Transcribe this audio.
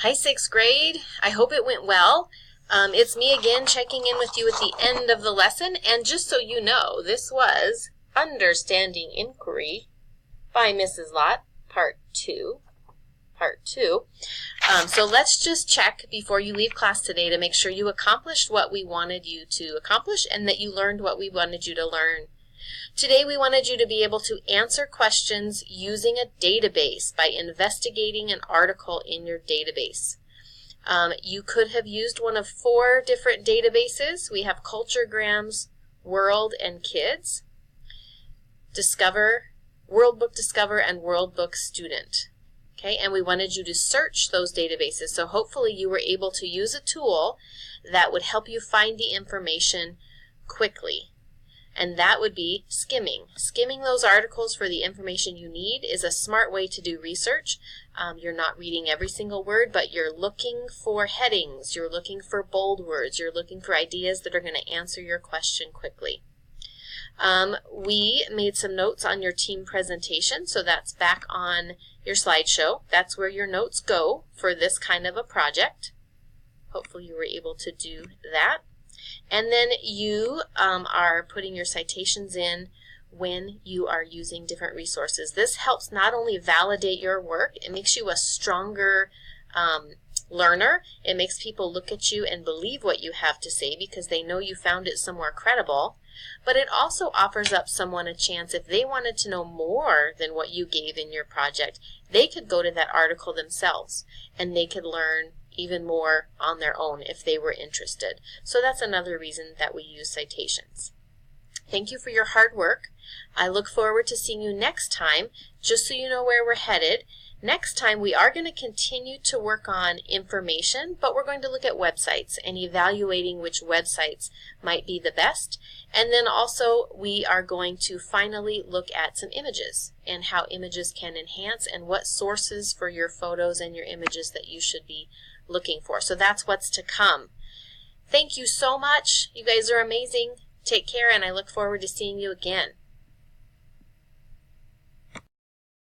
Hi, 6th grade. I hope it went well. It's me again checking in with you at the end of the lesson. And just so you know, this was Understanding Inquiry by Mrs. Lott, Part 2. So let's just check before you leave class today to make sure you accomplished what we wanted you to accomplish and that you learned what we wanted you to learn. Today we wanted you to be able to answer questions using a database by investigating an article in your database. You could have used one of 4 different databases. We have Culturegrams, World, and Kids, Discover, World Book Discover, and World Book Student. Okay, and we wanted you to search those databases. So hopefully you were able to use a tool that would help you find the information quickly. And that would be skimming. Skimming those articles for the information you need is a smart way to do research. You're not reading every single word, but you're looking for headings, you're looking for bold words, you're looking for ideas that are going to answer your question quickly. We made some notes on your team presentation, so that's back on your slideshow. That's where your notes go for this kind of a project. Hopefully you were able to do that. And then you are putting your citations in when you are using different resources. This helps not only validate your work, it makes you a stronger learner. It makes people look at you and believe what you have to say because they know you found it somewhere credible. But it also offers up someone a chance, if they wanted to know more than what you gave in your project, they could go to that article themselves and they could learn even more on their own if they were interested. So that's another reason that we use citations. Thank you for your hard work. I look forward to seeing you next time. Just so you know where we're headed, next time we are going to continue to work on information, but we're going to look at websites and evaluating which websites might be the best. And then also we are going to finally look at some images and how images can enhance and what sources for your photos and your images that you should be looking for. So that's what's to come. Thank you so much. You guys are amazing. Take care, and I look forward to seeing you again.